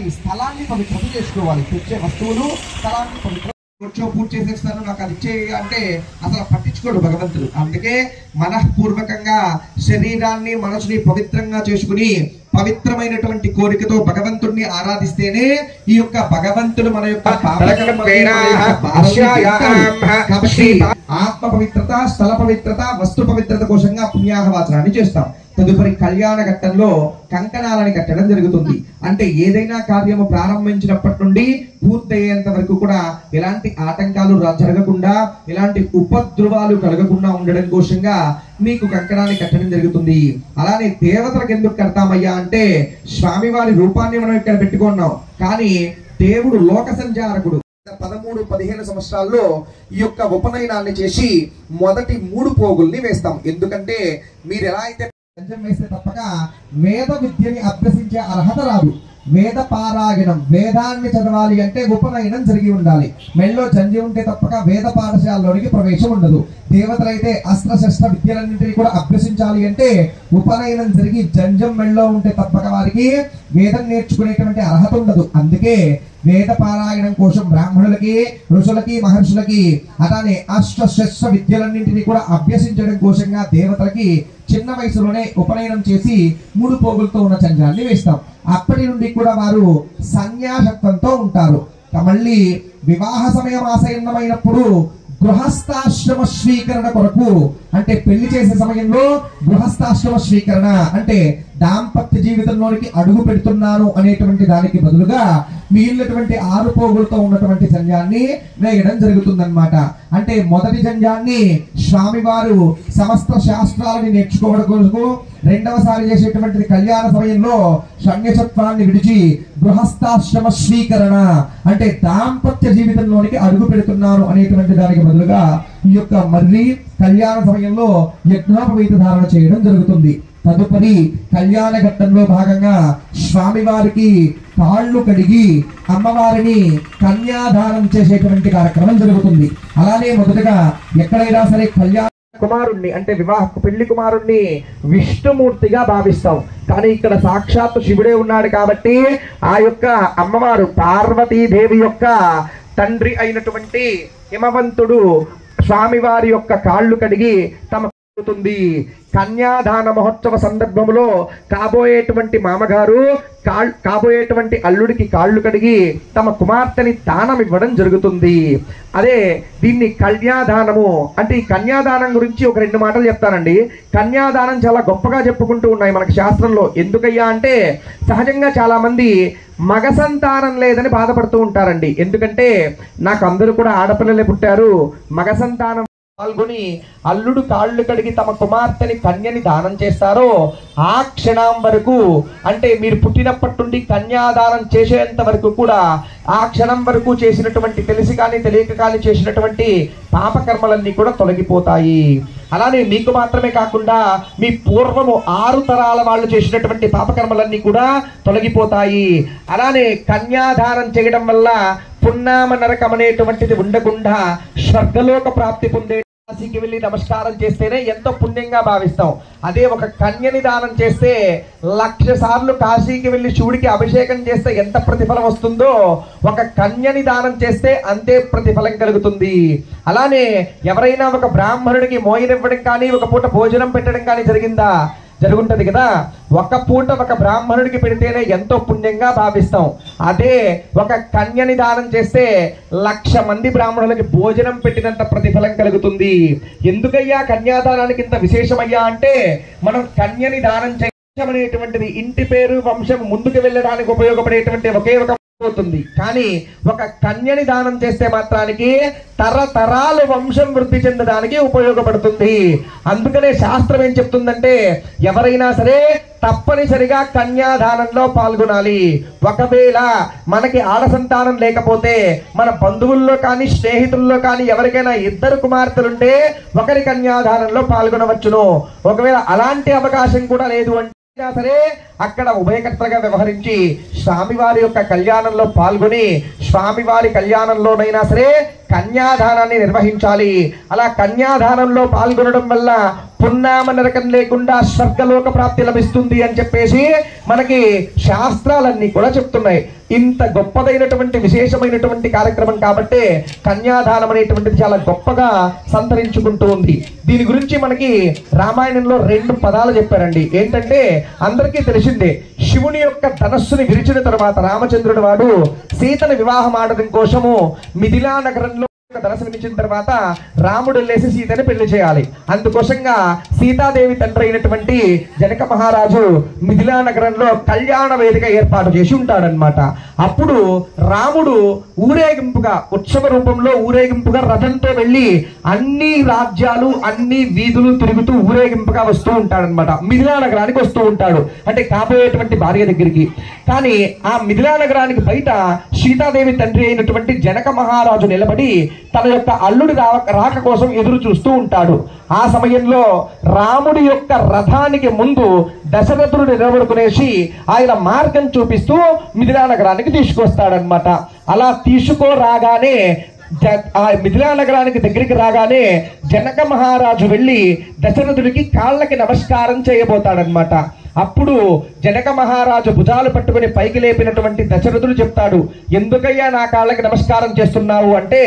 ఈ స్థలాన్ని పవిత్రం చేసుకోవాలి. తెచ్చే వస్తువులు స్థలాన్ని పవిత్రం పూజ చేసేస్తాను నాకు అది ఇచ్చే అంటే అసలు పట్టించుకోడు భగవంతుడు. అందుకే మనఃపూర్వకంగా శరీరాన్ని మనసుని పవిత్రంగా చేసుకుని పవిత్రమైనటువంటి కోరికతో భగవంతుడిని ఆరాధిస్తేనే ఈ యొక్క భగవంతుడు మన యొక్క ఆత్మ పవిత్రత, స్థల పవిత్రత, వస్తు పవిత్రత కోసంగా పుణ్యాహవాచనాన్ని చేస్తాం. తదుపరి కళ్యాణ ఘట్టంలో కంకణాలని కట్టడం జరుగుతుంది. అంటే ఏదైనా కార్యము ప్రారంభించినప్పటి నుండి పూర్తయ్యేంత వరకు కూడా ఎలాంటి ఆటంకాలు జరగకుండా, ఎలాంటి ఉపద్రవాలు కలగకుండా ఉండడం కోసంగా మీకు కంకణాన్ని కట్టడం జరుగుతుంది. అలానే దేవతలకు ఎందుకు కడతామయ్యా అంటే స్వామివారి రూపాన్ని మనం ఇక్కడ పెట్టుకున్నాం, కానీ దేవుడు లోక సంచారకుడు. 13-15 సంవత్సరాల్లో ఈ యొక్క ఉపనయనాన్ని చేసి మొదటి 3 పోగుల్ని వేస్తాం. ఎందుకంటే మీరు ఎలా అయితే వేస్తే తప్పక వేద విద్యని అభ్యసించే అర్హత రాదు. వేద పారాయణం, వేదాన్ని చదవాలి అంటే ఉపనయనం జరిగి ఉండాలి. మెళ్ళో జంజి ఉంటే తప్పక వేద పాఠశాలలోనికి ప్రవేశం ఉండదు. దేవతలైతే అస్త్రశస్త్ర విద్యలన్నింటినీ కూడా అభ్యసించాలి అంటే ఉపనయనం జరిగి జంజం మెళ్ళో ఉంటే తప్పక వారికి వేదం నేర్చుకునేటువంటి అర్హత ఉండదు. అందుకే వేద పారాయణం కోసం బ్రాహ్మణులకి, ఋషులకి, మహర్షులకి అలానే అస్త్రశస్త్ర విద్యలన్నింటినీ కూడా అభ్యసించడం కోసంగా దేవతలకి చిన్న వయసులోనే ఉపనయనం చేసి 3 పోగులతో ఉన్న చంద్రాన్ని వేస్తాం. అప్పటి నుండి కూడా వారు సన్యాసత్వంతో ఉంటారు. మళ్ళీ వివాహ సమయం ఆసన్నమైనప్పుడు గృహస్థాశ్రమ స్వీకరణ కొరకు, అంటే పెళ్లి చేసే సమయంలో గృహస్థాశ్రమ స్వీకరణ అంటే దాంపత్య జీవితంలోనికి అడుగు పెడుతున్నాను అనేటువంటి దానికి బదులుగా మిగిలినటువంటి 6 పోగులతో ఉన్నటువంటి జంజాన్ని వేయడం జరుగుతుందన్నమాట. అంటే మొదటి జంజాన్ని స్వామివారు సమస్త శాస్త్రాలని నేర్చుకోవడం కోసం, రెండవసారి చేసేటువంటిది కళ్యాణ సమయంలో సన్యాసత్వాన్ని విడిచి గృహస్థాశ్రమ స్వీకరణ అంటే దాంపత్య జీవితంలోనికి అడుగు పెడుతున్నాను అనేటువంటి దానికి బదులుగా ఈ యొక్క మర్రి కళ్యాణ సమయంలో యజ్ఞోపవీత ధారణ చేయడం జరుగుతుంది. తదుపరి కళ్యాణ ఘట్టంలో భాగంగా స్వామివారికి కాళ్ళు కడిగి అమ్మవారిని కన్యాదానం చేసేటువంటి కార్యక్రమం జరుగుతుంది. అలానే మొదటగా ఎక్కడైనా సరే కళ్యాణ కుమారుణ్ణి అంటే పెళ్లి కుమారుణ్ణి విష్ణుమూర్తిగా భావిస్తాం, కానీ ఇక్కడ సాక్షాత్తు శివుడే ఉన్నాడు కాబట్టి ఆ యొక్క అమ్మవారు పార్వతీదేవి యొక్క తండ్రి అయినటువంటి హిమవంతుడు స్వామివారి యొక్క కాళ్ళు కడిగి తమ కన్యాదాన మహోత్సవ సందర్భంలో కాబోయేటువంటి మామగారు కాబోయేటువంటి అల్లుడికి కాళ్ళు కడిగి తమ కుమార్తెని దానం ఇవ్వడం జరుగుతుంది. అదే దీన్ని కన్యాదానము అంటే ఈ కన్యాదానం గురించి ఒక 2 మాటలు చెప్తానండి. కన్యాదానం చాలా గొప్పగా చెప్పుకుంటూ ఉన్నాయి మనకి శాస్త్రంలో. ఎందుకయ్యా అంటే సహజంగా చాలా మంది మగ సంతానం లేదని బాధపడుతూ ఉంటారండి. ఎందుకంటే నాకు అందరూ కూడా ఆడపిల్లలే పుట్టారు, మగ సంతానం పాల్గొని అల్లుడు కాళ్ళు కడిగి తమ కుమార్తెని కన్యని దానం చేస్తారో ఆ క్షణం వరకు, అంటే మీరు పుట్టినప్పటి నుండి కన్యాదానం చేసేంత వరకు కూడా ఆ క్షణం వరకు చేసినటువంటి తెలిసి కానీ తెలియక కానీ చేసినటువంటి పాపకర్మలన్నీ కూడా తొలగిపోతాయి. అలానే మీకు మాత్రమే కాకుండా మీ పూర్వము 6 తరాల వాళ్ళు చేసినటువంటి పాపకర్మలన్నీ కూడా తొలగిపోతాయి. అలానే కన్యాదానం చేయడం వల్ల పున్నామ నరకం అనేటువంటిది ఉండకుండా స్వర్గలోక ప్రాప్తి పొందే కాశీకి వెళ్ళి నమస్కారం చేస్తేనే ఎంతో పుణ్యంగా భావిస్తాం. అదే ఒక కన్యని దానం చేస్తే 1,00,000 సార్లు కాశీకి వెళ్ళి శివుడికి అభిషేకం చేస్తే ఎంత ప్రతిఫలం వస్తుందో ఒక కన్యని దానం చేస్తే అంతే ప్రతిఫలం కలుగుతుంది. అలానే ఎవరైనా ఒక బ్రాహ్మణుడికి మోయనివ్వడం కానీ ఒక పూట భోజనం పెట్టడం కానీ జరుగుంటది కదా, ఒక పూట ఒక బ్రాహ్మణుడికి పెడితేనే ఎంతో పుణ్యంగా భావిస్తాం. అదే ఒక కన్యని దానం చేస్తే 1,00,000 మంది బ్రాహ్మణులకి భోజనం పెట్టినంత ప్రతిఫలం కలుగుతుంది. ఎందుకయ్యా కన్యాదానానికి ఇంత విశేషమయ్యా అంటే మనం కన్యని దానం అనేటువంటిది ఇంటి పేరు వంశం ముందుకు వెళ్ళడానికి ఉపయోగపడేటువంటి ఒకే ఒక అవుతుంది. కానీ ఒక కన్యని దానం చేస్తే మాత్రానికి తరతరాలు వంశం వృద్ధి చెందడానికి ఉపయోగపడుతుంది. అందుకనే శాస్త్రం ఏం చెప్తుందంటే ఎవరైనా సరే తప్పనిసరిగా కన్యాదానంలో పాల్గొనాలి. ఒకవేళ మనకి ఆడ సంతానం లేకపోతే మన బంధువుల్లో కానీ స్నేహితుల్లో కానీ ఎవరికైనా 2 కుమార్తెలుంటే ఒకరి కన్యాదానంలో పాల్గొనవచ్చును. ఒకవేళ అలాంటి అవకాశం కూడా లేదు అంటే సరే అక్కడ ఉభయకర్తగా వ్యవహరించి స్వామివారి యొక్క కళ్యాణంలో పాల్గొని స్వామివారి కళ్యాణంలోనైనా సరే కన్యాదానాన్ని నిర్వహించాలి. అలా కన్యాదానంలో పాల్గొనడం వల్ల పున్నామ నరకం లేకుండా స్వర్గలోక ప్రాప్తి లభిస్తుంది అని చెప్పేసి మనకి శాస్త్రాలన్నీ కూడా చెప్తున్నాయి. ఇంత గొప్పదైనటువంటి విశేషమైనటువంటి కార్యక్రమం కాబట్టి కన్యాదానం అనేటువంటిది చాలా గొప్పగా సంతరించుకుంటూ ఉంది. దీని గురించి మనకి రామాయణంలో 2 పదాలు చెప్పారండి. ఏంటంటే అందరికీ తెలిసిందే, శివుని యొక్క ధనస్సుని విరిచిన తర్వాత రామచంద్రుడు వాడు సీతను వివాహం ఆడడం కోసము మిథిలా నగరంలో ధనస్సు విరిచిన తర్వాత రాముడు వెళ్ళేసి సీతని పెళ్లి చేయాలి. అందుకోసంగా సీతాదేవి తండ్రి అయినటువంటి జనక మహారాజు మిథిలా నగరంలో కళ్యాణ వేదిక ఏర్పాటు చేసి ఉంటాడనమాట. అప్పుడు రాముడు ఊరేగింపుగా ఉత్సవ రూపంలో ఊరేగింపుగా రథంతో వెళ్ళి అన్ని రాజ్యాలు అన్ని వీధులు తిరుగుతూ ఊరేగింపుగా వస్తూ ఉంటాడనమాట. మిథిలా నగరానికి వస్తూ ఉంటాడు, అంటే కాబోయేటువంటి భార్య దగ్గరికి. కానీ ఆ మిథిలా నగరానికి బయట సీతాదేవి తండ్రి అయినటువంటి జనక మహారాజు నిలబడి తన యొక్క అల్లుడి రాక కోసం ఎదురు చూస్తూ ఉంటాడు. ఆ సమయంలో రాముడి యొక్క రథానికి ముందు దశరథుడు నిలబడుకునేసి ఆయన మార్గం చూపిస్తూ మిథిలా నగరానికి తీసుకొస్తాడనమాట. అలా తీసుకురాగానే ఆ మిథిలా నగరానికి దగ్గరికి రాగానే జనక మహారాజు వెళ్ళి దశరథుడికి కాళ్ళకి నమస్కారం చేయబోతాడనమాట. అప్పుడు జనక మహారాజు భుజాలు పట్టుకుని పైకి లేపినటువంటి దశరథుడు చెప్తాడు, ఎందుకయ్యా నా కాళ్ళకి నమస్కారం చేస్తున్నావు అంటే,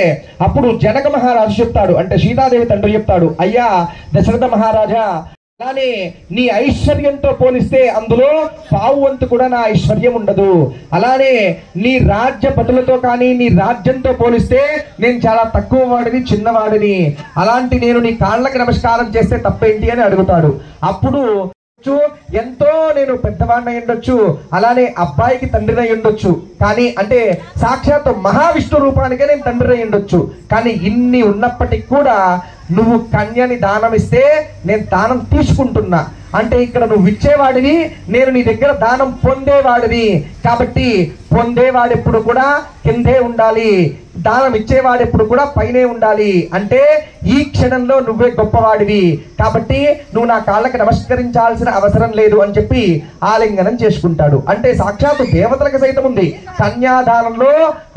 అప్పుడు జనక మహారాజు చెప్తాడు, అంటే సీతాదేవి తండ్రి చెప్తాడు, అయ్యా దశరథ మహారాజా, అలానే నీ ఐశ్వర్యంతో పోలిస్తే అందులో పావు వంతు కూడా నా ఐశ్వర్యం ఉండదు. అలానే నీ రాజ్య పతులతో కానీ నీ రాజ్యంతో పోలిస్తే నేను చాలా తక్కువ వాడిని, చిన్నవాడిని. అలాంటి నేను నీ కాళ్ళకి నమస్కారం చేస్తే తప్పేంటి అని అడుగుతాడు. అప్పుడు ఎంతో నేను పెద్దవాడిని ఉండొచ్చు, అలానే అబ్బాయికి తండ్రిని ఉండొచ్చు, కానీ అంటే సాక్షాత్ మహావిష్ణు రూపానికే నేను తండ్రిని ఉండొచ్చు, కానీ ఇన్ని ఉన్నప్పటికీ కూడా నువ్వు కన్యని దానం ఇస్తే నేను దానం తీసుకుంటున్నా. అంటే ఇక్కడ నువ్వు ఇచ్చేవాడివి, నేను నీ దగ్గర దానం పొందేవాడివి. కాబట్టి పొందేవాడెప్పుడు కూడా కిందే ఉండాలి, దానం ఇచ్చేవాడెప్పుడు కూడా పైనే ఉండాలి. అంటే ఈ క్షణంలో నువ్వే గొప్పవాడివి, కాబట్టి నువ్వు నా కాళ్ళకి నమస్కరించాల్సిన అవసరం లేదు అని చెప్పి ఆలింగనం చేసుకుంటాడు. అంటే సాక్షాత్తు దేవతలకు సైతం ఉంది. కన్యాదానంలో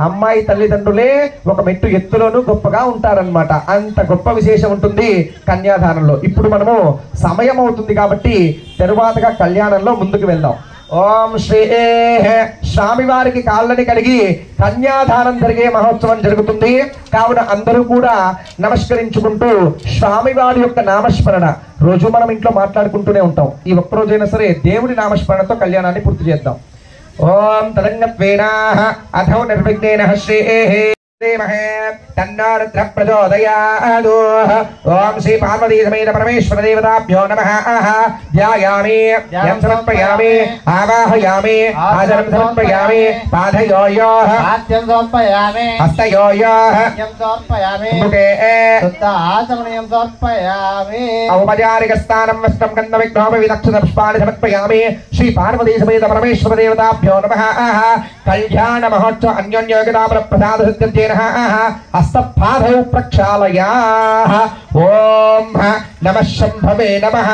అమ్మాయి తల్లిదండ్రులే ఒక మెట్టు ఎత్తులోనూ గొప్పగా ఉంటారనమాట. అంత గొప్ప విశేషం ఉంటుంది కన్యాదానంలో. ఇప్పుడు మనము సమయం అవుతుంది కాబట్టి తరువాతగా కళ్యాణంలో ముందుకు వెళ్దాం. ఓం శ్రీ స్వామివారికి కాళ్ళని కడిగి కన్యాదానం జరిగే మహోత్సవం జరుగుతుంది. కావున అందరూ కూడా నమస్కరించుకుంటూ స్వామివారి యొక్క నామస్మరణ రోజు మనం ఇంట్లో మాట్లాడుకుంటూనే ఉంటాం. ఈ ఒక్కరోజైనా సరే దేవుడి నామస్మరణతో కళ్యాణాన్ని పూర్తి చేద్దాం. ఓం తదంగత్వేనా అథో నిర్విఘ్నేన శ్రీ తన్నారుద్ర ప్రచోదయాదు. ఓం శ్రీ పార్వతీ సమేత పరమేశ్వర దేవతాభ్యో నమః. ధ్యాయామి, యం సమర్పయామి, ఆవాహయామి, ఆచరం సమర్పయామి, పాదయోయోః ఆద్యం సమర్పయామి, హస్తయోయోః యం సమర్పయామి, ముఖే శుద్ధ ఆచమనీయం సమర్పయామి, ఔపచారిక స్థానం వస్త్రం గంధ విఘ్నోప విదక్షిణ పుష్పాణి సమర్పయామి. శ్రీ పార్వతీ సమేత పరమేశ్వర దేవతాభ్యో నమః. కళ్యాణ మహోత్సవ అన్యోన్యోగితా ప్రసాద సిద్ధ్యర్థేన హస్తపాదౌ ప్రక్షాళయాః. ఓం నమః శంభవే నమః.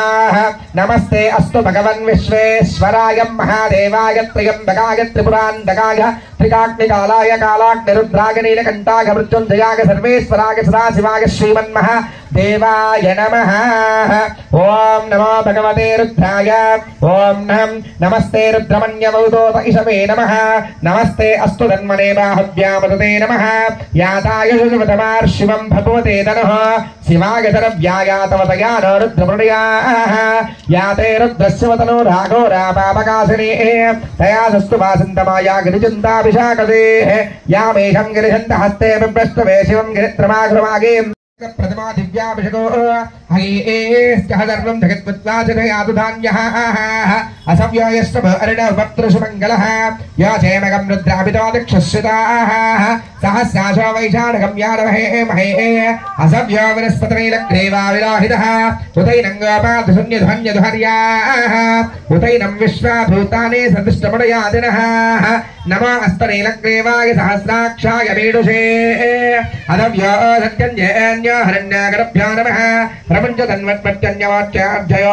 నమస్తే అస్తు భగవన్ విశ్వేశ్వరాయ మహాదేవాయ త్ర్యంబకాయ త్రిపురాంతకాయ త్రికాగ్నికాలాయ కాలాగ్నిరుద్రాయ నీలకంఠాయ మృత్యుంజయాయ సర్వేశ్వరాయ సదాశివాయ శ్రీమన్మహ దేవాయ నమః. ఓం నమో భగవతే రుద్రాయ. ఓం నమస్తే రుద్రమన్యవౌదోత ఇషవే నమః. నమస్తే అస్తు ధన్మనే బాహువ్యామృతే నమః. యాతాయ శుభతమార్షివం భగవతే తనః. శివాయ తరవ్యాయాతవతయా రుద్రమృడయాః. యాతే రుద్రస్యవతనో రాఘోరా పాపకాసినీ. తయా సస్తు వాసంతమాయా గిరిచందాభిషాకదే. యామేషం గిరిచంద హస్తే బిభ్రష్టవే శివం గిరిత్రమాఘ్రమాగే ప్రథమా దివ్యాభిషేకో హయేస్కహధర్వం జగత్వత్వాజనయాతు ధాన్యః. అసవ్యయస్వ అరుణవక్త్రసుమంగళః. యాచేమగం రుద్రాభితో దిక్షశ్రితాః. సహస్రాశో వైశాఖం యానమహే మహే. అసవ్యో వనస్పతిరైలగ్రీవా విలోహితః. ఉదైనం గోపాధున్యధన్యధుహర్యాః. ఉదైనం విశ్వభూతాని సదృష్టముడయాదినః. నమో అస్తనైలగ్రీవాయ సహస్రాక్షాయ మేడుషే. అసవ్యో సత్యంజేన్య हिरण्यो हिरण्यागरभ्यो नमः प्रपञ्च तन्वत्पत्यन्यवाच्यार्जयो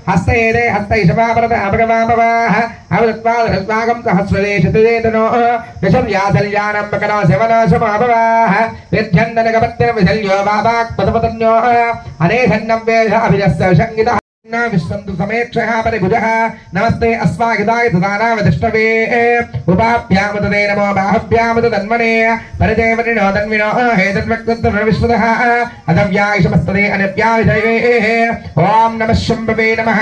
हस्तैदे हस्तैषवापरत अपगमापवाः अवदत्वादरस्वागं सहस्रदेशतदेतनो दशव्यासल्यानं पकनो सेवनाशमापवाः विध्यन्दनकपत्यविशल्यो बाबाक्पदपतन्यो अनेधन्नव्येष अभिजस्य संगितः विश्वन्तु समेक्षः परिभुजः नमस्ते अस्माहिताय तदानावतिष्ठवे उपाभ्यामुदते नमो बाहुभ्यामुद तन्मने परिदेवनिनो तन्विनो हेतन्वक्तन्विश्वतः अदव्यायशमस्तदे अनव्याविषये ॐ नमः शम्भवे नमः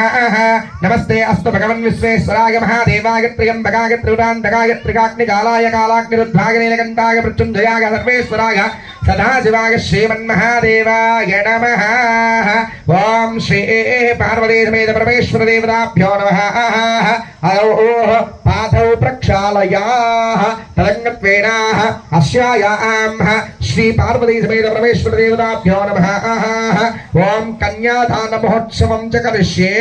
नमस्ते अस्तु भगवन् विश्वेश्वराय महादेवाय त्र्यम्बकाय त्रिपुरान्तकाय त्रिकाग्निकालाय कालाग्निरुद्धाय नीलकण्ठाय मृत्युञ्जयाय सर्वेश्वराय सदाशिवाय श्रीमन्महादेवाय नमः ॐ श्री पार्वती समेत परमेश्वर देवताभ्यो नमः पादौ प्रक्षालयाः तदङ्गत्वेन अस्यायां श्री पार्वती समेत परमेश्वर देवताभ्यो नमः ॐ कन्यादान महोत्सवं च करिष्ये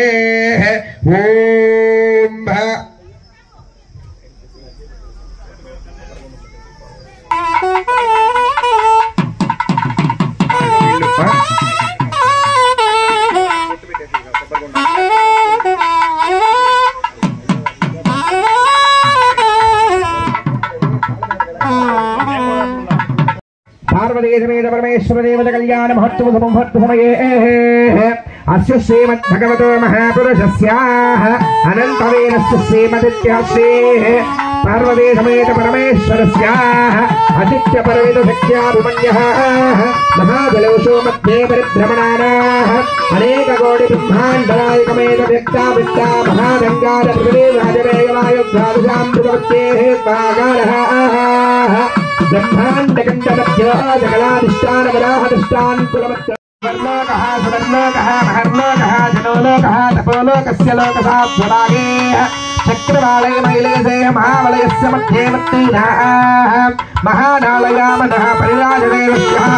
पार्वती समेत परमेश्वर देवता कल्याण महोत्सव समये अस्य श्रीमद्भगवतो महापुरुषस्याः अनन्तवेनस्य श्रीमदित्यश्रीः पार्वती समेत परमेश्वरस्याः आदित्यपर्वतशक्त्याभिमन्यः महाजलौषो मध्ये परिभ्रमणानाः अनेककोटिब्रह्माण्डनायकमेत व्यक्तावित्ता महागङ्गाधपृथिवीराजवेयवायुद्धादुषां प्रवृत्तेः स्वागारः ब्रह्माण्डकण्डमध्यो जगदाधिष्ठानवराहधिष्ठान् कुलमत्त वर्लोकः सुवर्लोकः महर्लोकः जनोलोकः तपोलोकस्य लोकसात्वभागे चक्रवालय मैलेशे महावलयस्य मध्ये मत्तीनाः महानालयामनः परिराजदेवस्यः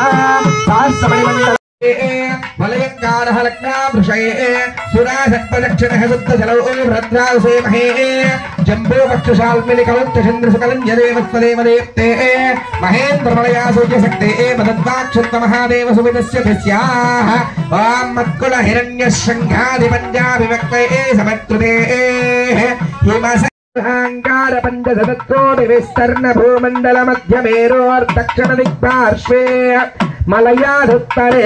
सहस्रमणिमण्डले वलयङ्कारः लग्नाभृशये सुरासत्पदक्षिणः शुद्धजलौ भद्रासे महे जम्बूपक्षशाल्मिलिकौत्तचन्द्रसुकलञ्जदेवस्वदेवदेप्ते महेन्द्रमलया सूर्यशक्ते मदद्वाक्षत्तमहादेव सुविदस्य भस्याः वां मत्कुलहिरण्यशृङ्गादिपञ्जाभिवक्ते समत्कृते हिमसंहाङ्कार पञ्चशतकोटि विस्तर्ण भूमण्डल मध्यमेरोर्दक्षिण दिग्पार्श्वे मलयाधुत्तरे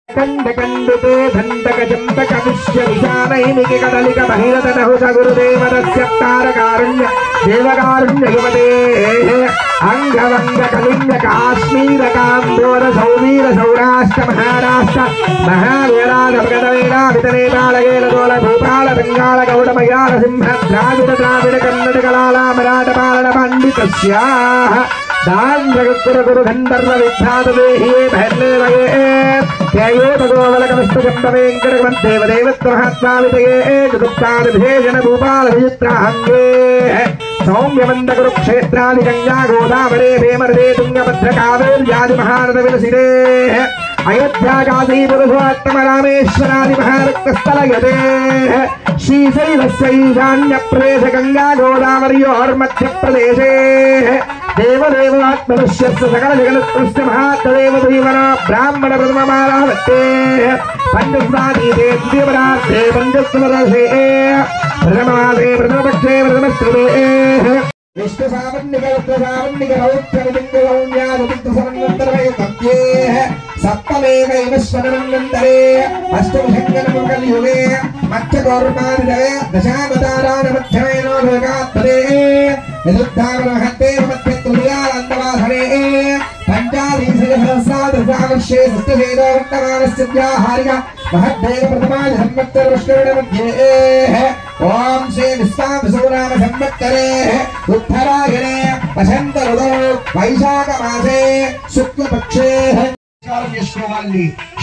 कंडकंडुते धंडक चंपक विश्व विशानैमिकी कदलिक बहिरतनहुष गुरुदेवस्य तारकारुण्य देवकारुण्य युवते अंगवंग कलिंग काश्मीर कांदोर सौवीर सौराष्ट्र महाराष्ट्र महावीराद भगतवेरा वितनेपालगेल दोल भूपाल बंगाल गौड़ मयाल सिंह द्राविड कन्नड कलाला मराठ पालन पंडितस्याः दांद्रगुर गुरु गंधर्व विख्यात देहि भैरले लगे देवदेवत्व महात्मा विदये गुप्ताद विशेषण भूपाल विचित्रांगे सौम्यवंद कुरुक्षेत्रादि गंगा गोदावरी भेमर्दे तुंगभद्र कावेर्यादि महानद विलसिते अयोध्या काशीपुर सुवात्तम रामेश्वरादि महारक्तस्थलयते श्रीशैलस्य ईशान्य प्रदेश गंगा गोदावर्योर् मध्य प्रदेशे देवदेवात्मनुष्यस्य सकल जगन्कृष्ण महादेव जीवन ब्राह्मण प्रथममालावत्ते पंचस्वादीते द्वितीयपरार्थे पंचस्वरसे प्रथममासे प्रथमपक्षे प्रथमश्रुते सप्तमेव स्वनमन्वन्तरे अष्टमशङ्करमुखलियुगे मत्स्यकौर्मादिदये दशावतारानमध्यमेनो लोकात्पदे यदुद्धावनहत्ते मध्यतुल्यानन्दवासने पञ्चालीसहस्रादशावर्षे सत्यशेदोवर्तमानस्य व्याहारिक महद्देव प्रथमाय संवत्सरवृष्टिमध्ये ॐ श्री विश्वावसुनाम संवत्सरे उत्तरायणे वसन्त ऋतौ वैशाखमासे शुक्लपक्षे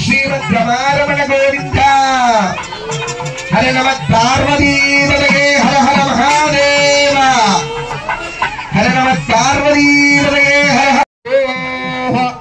श्रीमद्रमारमण गोविंद हरे नमः पार्वती पदगे हर हर महादेव हरे नमः पार्वती पदगे हर हर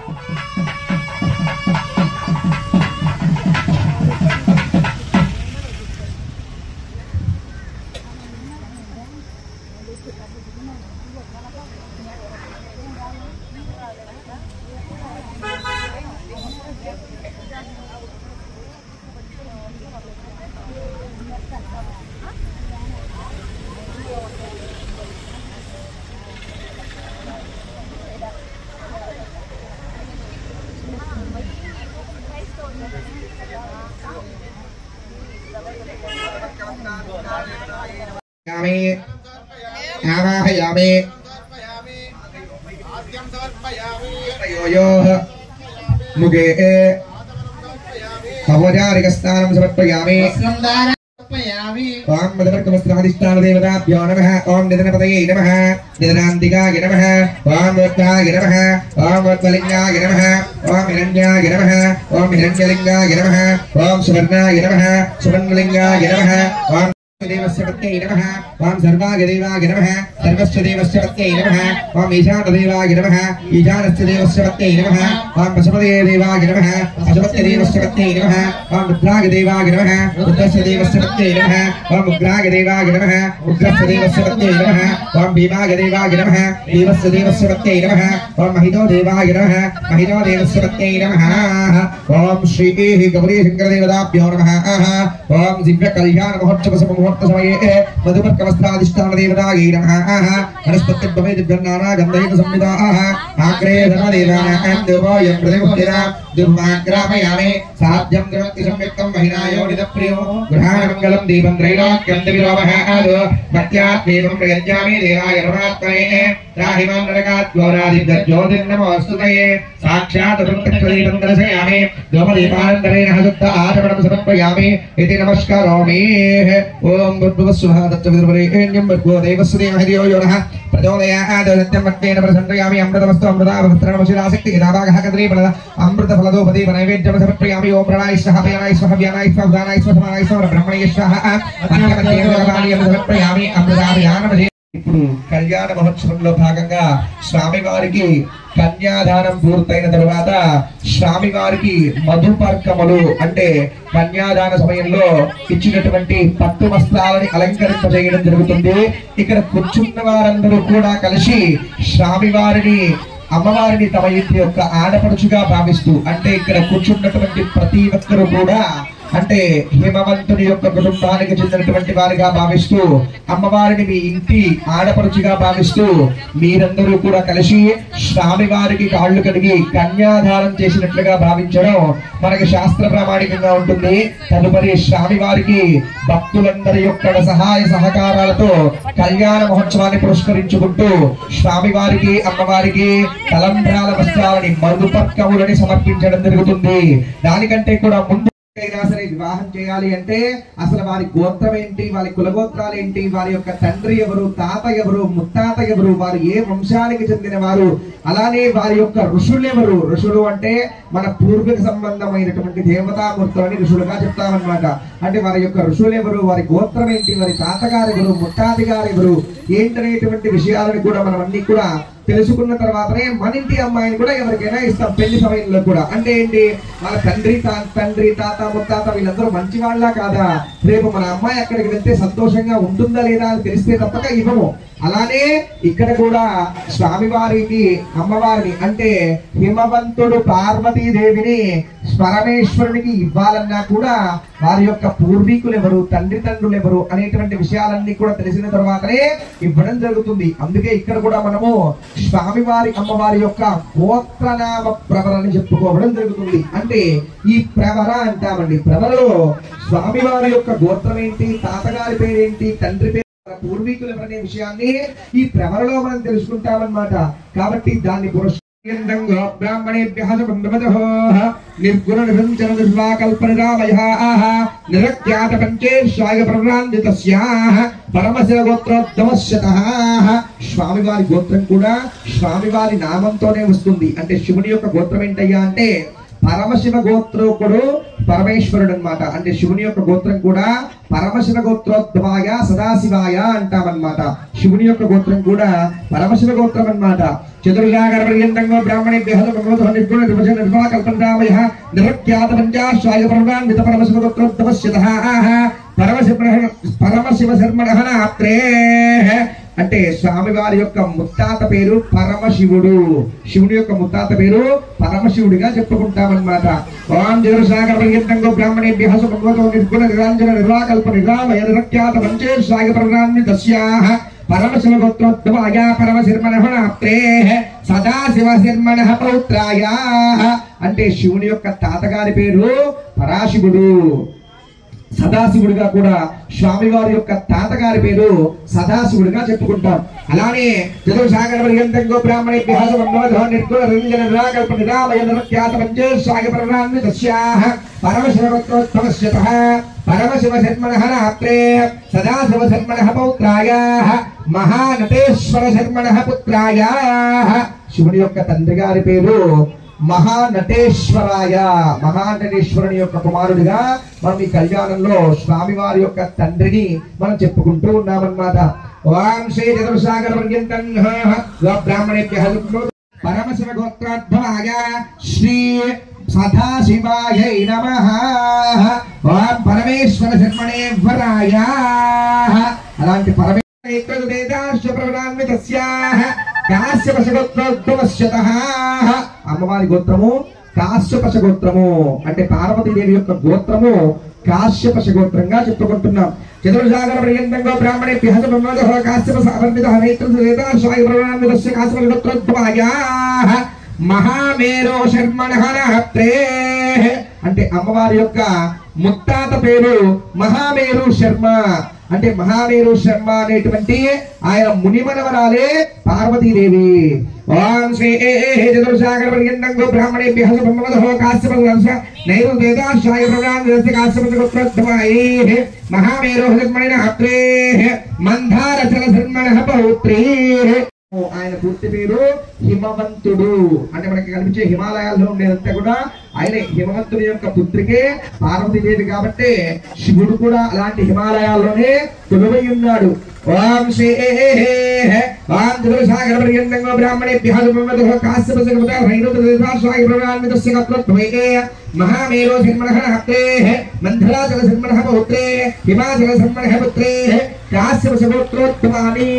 आवाहयामि मुगे औपचारिकस्नानं समर्पयामि ओम मदवर्कमस्त्राधिष्ठानदेवताभ्यो नमः ओम निधनपतये नमः निधनान्तिकाय नमः ओम वक्ताय नमः ओम वक्तलिंगाय नमः ओम हिरण्याय नमः ओम हिरण्यलिंगाय नमः ओम सुवर्णाय नमः सुवर्णलिंगाय नमः ओम देवस्य पत्यै नमः ओम सर्वाय देवाय नमः सर्वस्य देवस्य पत्यै नमः ओम ईशानदेवाय नमः ईशानस्य देवस्य पत्यै नमः ओम पशुपतये देवाय नमः पशुपतये देवस्य पत्यै नमः ओम रुद्राय देवाय नमः रुद्रस्य देवस्य पत्यै नमः ओम उग्राय देवाय नमः उग्रस्य देवस्य पत्यै नमः ओम भीमाय देवाय नमः भीमस्य देवस्य पत्यै नमः ओम महितो देवाय नमः महितो देवस्य पत्यै नमः ओम श्री गौरी शंकर देवताभ्यो नमः ओम दिव्य कल्याण महोत्सव समये मधुपर्कवस्त्राधिष्ठान देवतायै नमः वनस्पतिर्भवे दिव्यन्नाना गन्धैः संविदाः आग्रे धर्मदेवानां देवायं प्रतिमुदिरा दुर्वाग्रामयामि साध्यं द्रवति संयुक्तं महिनायो निदप्रियो गृहाणमङ्गलं दीपं त्रैलोक्यं दिविरोमः आदो भक्त्यात्मेवं प्रयच्छामि देवाय परमात्मने त्राहिमां नरकात् ज्योतिर्नमोऽस्तुते साक्षात् प्रत्यक्षदीपं दर्शयामि धूमदीपानन्तरेण हसुत्त आचमनं समर्पयामि इति नमस्करोमि ओम भूर्भुवस्सुः तत्सवितुर्वरेण्यं भर्गो देवस्य धीमहि धियो यो नः प्रचोदयात् सत्यं वक्तेन प्रसन्नयामि अमृतमस्तु अमृताभस्त्रमशिरासक्ति यदाभागः कद्रीफलः अमृतफलदोपदी नैवेद्यं समर्पयामि ओम प्रणाय स्वः प्रियाय स्वः व्यानाय स्वः उदानाय स्वः समानाय स्वः ब्रह्मणे स्वः अत्यमत्येन समर्पयामि अमृताभियानमधे ఇప్పుడు కళ్యాణ మహోత్సవంలో భాగంగా స్వామివారికి కన్యాదానం పూర్తయిన తరువాత స్వామివారికి మధుపర్కములు అంటే కన్యాదాన సమయంలో ఇచ్చినటువంటి పట్టు వస్త్రాలని అలంకరింపజేయడం జరుగుతుంది. ఇక్కడ కూర్చున్న వారందరూ కూడా కలిసి స్వామివారిని అమ్మవారిని తమ ఇంటి యొక్క ఆడపడుచుగా భావిస్తూ అంటే ఇక్కడ కూర్చున్నటువంటి ప్రతి ఒక్కరు కూడా అంటే హేమవంతుని యొక్క కుటుంబానికి చెందినటువంటి వారిగా భావిస్తూ అమ్మవారిని మీ ఇంటి ఆడపడుచుగా భావిస్తూ మీరందరూ కూడా కలిసి స్వామివారికి కాళ్ళు కడిగి కన్యాదానం చేసినట్లుగా భావించడం మనకి శాస్త్ర ప్రామాణికంగా ఉంటుంది. తదుపరి స్వామివారికి భక్తులందరి యొక్క సహాయ సహకారాలతో కళ్యాణ మహోత్సవాన్ని పురస్కరించుకుంటూ స్వామివారికి అమ్మవారికి తలంబ్రాల వస్త్రాలని మధుపర్కములని సమర్పించడం జరుగుతుంది. దానికంటే కూడా ముందు సరే వివాహం చేయాలి అంటే అసలు వారి గోత్రం ఏంటి, వారి కులగోత్రాలు ఏంటి, వారి యొక్క తండ్రి ఎవరు, తాత ఎవరు, ముత్తాత ఎవరు, వారు ఏ వంశానికి చెందిన వారు, అలానే వారి యొక్క ఋషులు ఎవరు. ఋషులు అంటే మన పూర్వీక సంబంధమైనటువంటి దేవతామూర్తులని ఋషులుగా చెప్తామన్నమాట. అంటే వారి యొక్క ఋషులు ఎవరు, వారి గోత్రం ఏంటి, వారి తాతగారు ఎవరు, ముత్తాతి గారు ఎవరు ఏంటనేటువంటి విషయాలను కూడా మనం అన్ని కూడా తెలుసుకున్న తర్వాతనే మన ఇంటి అమ్మాయిని కూడా ఎవరికైనా ఇస్తాం పెళ్లి సమయంలో కూడా. అంటే ఏంటి, మన తండ్రి తాత ముత్తాత వీళ్ళందరూ మంచి వాళ్ళ కాదా, రేపు మన అమ్మాయి అక్కడికి వెళ్తే సంతోషంగా ఉంటుందా లేదా అని తెలిస్తే తప్పక ఇవ్వము. అలానే ఇక్కడ కూడా స్వామివారికి అమ్మవారిని అంటే హిమవంతుడు పార్వతీదేవిని పరమేశ్వరునికి ఇవ్వాలన్నా కూడా వారి యొక్క పూర్వీకులు ఎవరు, తండ్రులు ఎవరు అనేటువంటి విషయాలన్నీ కూడా తెలిసిన తర్వాతనే ఇవ్వడం జరుగుతుంది. అందుకే ఇక్కడ కూడా మనము స్వామివారి అమ్మవారి యొక్క గోత్రనామ ప్రవరని చెప్పుకోవడం జరుగుతుంది. అంటే ఈ ప్రవర అంటామండి. ప్రవరలో స్వామివారి యొక్క గోత్రం ఏంటి, తాతగారి పేరేంటి, తండ్రి పేరు, పూర్వీకులు ఎవరనే విషయాన్ని ఈ ప్రవరలో మనం తెలుసుకుంటామన్నమాట. కాబట్టి దాన్ని బ్రాహ్మణేభ్యః నిర్గుణ నిరంజన నిర్వాకల్పనిరామయః నిరజ్ఞాత పంచేర్షాయ ప్రవరాన్వితస్యాః పరమశివ గోత్రోత్తమస్యతః. స్వామివారి గోత్రం కూడా స్వామివారి నామంతోనే వస్తుంది. అంటే శివుని యొక్క గోత్రం ఏంటయ్యా అంటే పరమశివ గోత్రోకుడు పరమేశ్వరుడు అన్నమాట. అంటే శివుని యొక్క గోత్రం కూడా పరమశివ గోత్రోద్భవాయ సదాశివాయ అంటామన్నమాట. శివుని యొక్క గోత్రం కూడా పరమశివ గోత్రం అన్నమాట. చతుర్గాగర్భర్యంతంగో బ్రాహ్మణేభ్యః నిర్గుణ నిర్వచన నిర్వాకల్పనిరామయః నిరజ్ఞాత పంచాశ్వాయ ప్రవరాన్విత పరమశివ గోత్రోత్తమస్యతః పరమశివ శర్మణః నాత్రేః. అంటే స్వామివారి యొక్క ముత్తాత పేరు పరమశివుడు, శివుడి యొక్క ముత్తాత పేరు పరమశివుడిగా చెప్పుకుంటామన్నమాట. ఓం జగరుసాగర పర్యంతంగో బ్రాహ్మణేభ్యః సుమంగళతో నిర్గుణ నిరాంజన నిర్వాకల్ప నిరామయ నిరజ్ఞాత పంచేర్షాయ ప్రవరాన్వితస్యాః పరమశివ గోత్రోద్భవాయ పరమశిర్మణః నాత్రేః సదాశివ శర్మణః పౌత్రాయ. అంటే శివుని యొక్క తాతగారి పేరు పరాశివుడు, సదాశివుడిగా కూడా స్వామివారి యొక్క తాతగారి పేరు సదాశివుడిగా చెప్పుకుంటాం. అలానే చతుర్సాగర పర్యంతంగో బ్రాహ్మణే పరమశివగోత్రోద్భవస్యతః పరమశివ శర్మణః రాత్రే సదాశివ శర్మణః పౌత్రాయాః మహానటేశ్వర శర్మణః పుత్రాయాః. శివుడి యొక్క తండ్రి గారి పేరు మహానటేశ్వరాయ. మహానటేశ్వరుని యొక్క కుమారుడిగా మనం ఈ కళ్యాణంలో స్వామివారి యొక్క తండ్రిని మనం చెప్పుకుంటూ ఉన్నామన్నమాట. ఓం శ్రీ చతుర్సాగర పర్యంతం బ్రాహ్మణేభ్యః పరమశివ గోత్రోద్భవాయ శ్రీ సదాశివాయై నమః. ఓం పరమేశ్వర శర్మణేశ్వరాయ. అలాంటి అమ్మవారి గోత్రము కాశ్యపశ గోత్రము. అంటే పార్వతీదేవి యొక్క గోత్రము కాశ్యపశ గోత్రంగా చెప్పుకుంటున్నాం. చతుర్సాగర పర్యంతంగో బ్రాహ్మణే మహామేరో శర్మణః రాత్రే. అంటే అమ్మవారి యొక్క ముత్తాత పేరు మహామేరు శర్మ. అంటే మహామేరు శర్మ అనేటువంటి ఆయన మునిమనవరాలే పార్వతీదేవి. ఓం శ్రీ చతుర్సాగర పర్యంతంగో బ్రాహ్మణేభ్యః మహామేరో శర్మణిన రాత్రే మందారచల శర్మణః పౌత్రీ. ఆయన పూర్తి పేరు హిమవంతుడు. అంటే మనకి కనిపించే హిమాలయాల్లో ఉండేదంతా కూడా ఆయన హిమవంతుడి యొక్క పుత్రికే పార్వతీదేవి. కాబట్టి శివుడు కూడా అలాంటి హిమాలయాల్లోనే కొలువై ఉన్నాడు. ఓం శ్రీ చతుర్సాగర పర్యంతంగో బ్రాహ్మణేభ్యః మహామేరో శర్మణః రాత్రే మంధరాచల శర్మణః పౌత్రే హిమాచల శర్మణః పుత్రే కాశ్యపశ గోత్రోద్భవాని.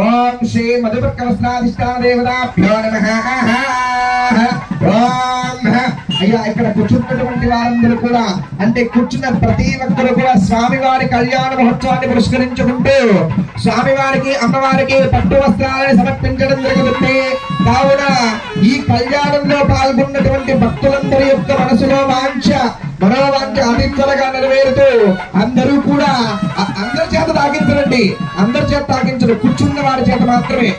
ఓం శ్రీ మధుపర్కవస్త్రాధిష్టాన దేవతాభ్యో నమః. ఓం అయ్యా ఇక్కడ కూర్చున్నటువంటి వారందరూ కూడా అంటే కూర్చున్న ప్రతి ఒక్కరు కూడా స్వామివారి కళ్యాణ మహోత్సవాన్ని పురస్కరించుకుంటూ స్వామివారికి అమ్మవారికి పట్టు వస్త్రాలను సమర్పించడం జరుగుతుంది. కావున ఈ కళ్యాణంలో పాల్గొన్నటువంటి భక్తులందరి యొక్క మనోవాంఛ అతి త్వరగా నెరవేరుతూ అందరూ కూడా అందరి చేత తాగించరండి. అందరి చేత తాగించరు, కూర్చున్న వారి చేత మాత్రమే.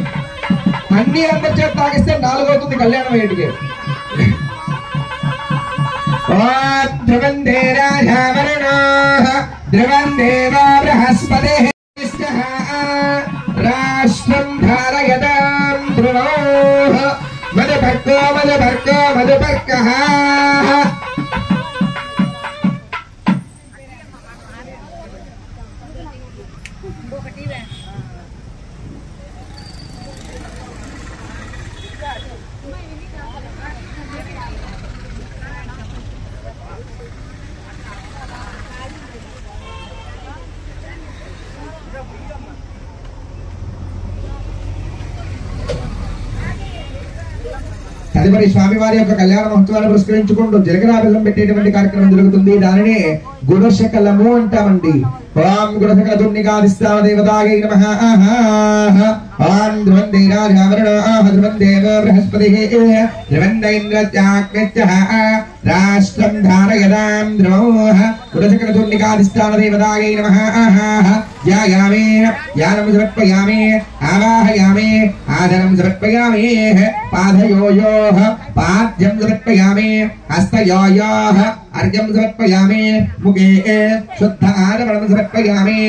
అన్ని అందరి చేత తాగిస్తే 4 అవుతుంది కళ్యాణం ఏంటికి. ధ్రువందే రాజావరుణో ధ్రువందేవా బృహస్పతిః రాష్ట్రం ధారయతాం ధ్రువో మధుపర్కో మధుపర్కో మధుపర్కః. తదుపరి స్వామివారి యొక్క కళ్యాణ మహోత్సవాన్ని పురస్కరించుకుంటూ జీలకర్ర బెల్లం పెట్టేటువంటి కార్యక్రమం జరుగుతుంది. దానిని గుణశకలము అంటామండి. ఓం గుణశకల దుర్నిగాదిస్తావ దేవతాయై నమః. ఓం ధ్రువందే రాజావరుణో ధ్రువందేవ బృహస్పతిః ధ్రువంద ఇంద్రత్యాగ్నిశ్చ రాష్ట్రం ధారయతాం ధ్రువో గుణశకల దుర్నిగాదిస్తావ దేవతాయై నమః. ధ్యాయామి ధ్యానం సమర్పయామి ఆవాహయామి ఆదరం సమర్పయామి పాదయోయోః పాద్యం సమర్పయామి హస్తయోయోః అర్ఘ్యం సమర్పయామి ముఖే శుద్ధ ఆనమనం సమర్పయామి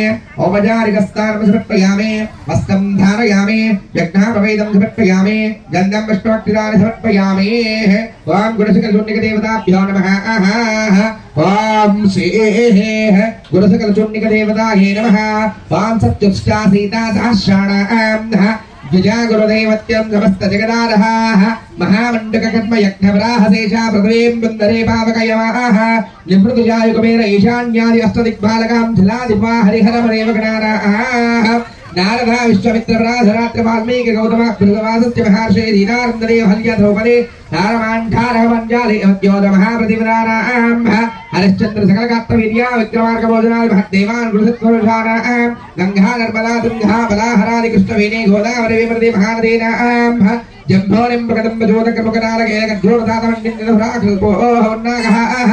ఔపచారికస్థానం సమర్పయామి వస్త్రం ధారయామి యజ్ఞాపవేదం సమర్పయామి గంధం పుష్పవక్తిదాని సమర్పయామి. ఓం గుణశకల చూర్ణిక దేవతాభ్యో నమః. ఓం శ్రీ గుణశకల చూర్ణిక దేవతాయై నమః. ఓం సత్యుష్ట సీతా సహస్రాణాం ద్విజా గురుదేవత్యం సమస్త జగదారః మహామండక కర్మ యజ్ఞ వరాహశేషా పృథివీం బృందరే పావకయమాః నివృతిజాయ కుబేర ఈశాన్యాది అష్టదిగ్బాలకాం ధిలాదిపా హరిహరమరేవ గణారాః. నారద విశ్వమిత్ర రాధరాత్ర వాల్మీకి గౌతమ భృగవాసస్య మహర్షే దీనానందనే హల్య ద్రౌపదే నారమాంఠారహమంజాలి అద్యోత మహాప్రతివరానాం హరిశ్చంద్ర సకల గాత్ర వీర్యా విక్రమార్క భోజనాది మహద్దేవాన్ గురుసత్వరుషానాం గంగా నర్మదా తుంగా బలాహరాది కృష్ణవేణి గోదావరి విమృతి మహానదీనాం జంభోనిం ప్రకటం ప్రచోదకముఖనారకేణ గద్రోణదాతమండిన్నిధురాకల్పోన్నాగః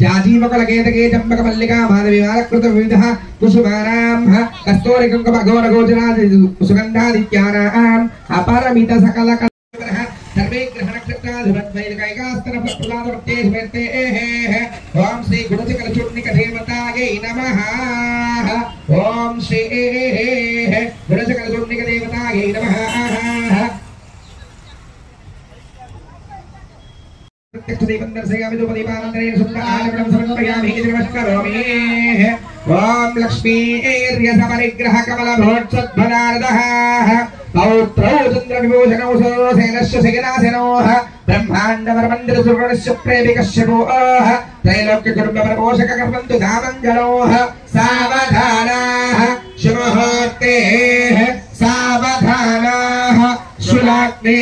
जाजीवकलकेतके चम्पकमल्लिका माधवीमालकृत विविधः कुसुमानां कस्तूरिकुङ्कुमघोरगोचरादि सुगन्धादित्यानाम् अपरमित सकल सर्वे ग्रहनक्षत्राधिपत्वैकैकास्तनप्रदानवृत्ते ओम श्री गुणचकलचूर्णिकदेवतायै नमः ओम श्री गुणचकलचूर्णिकदेवतायै नमः ओम लक्ष्मी परिग्रह कमल भोत्सद्भनारदः पौत्रौ चंद्र विभूषणौ सेनस्य सेनासेनो ब्रह्मांड वरमंडल सुवर्णस्य प्रेमिकश्यपो त्रैलोक्य कुटुंब प्रपोषक कर्मन्तु धामंगलो सावधानाः शुभमुहूर्ते सावधानाः शुलाग्ने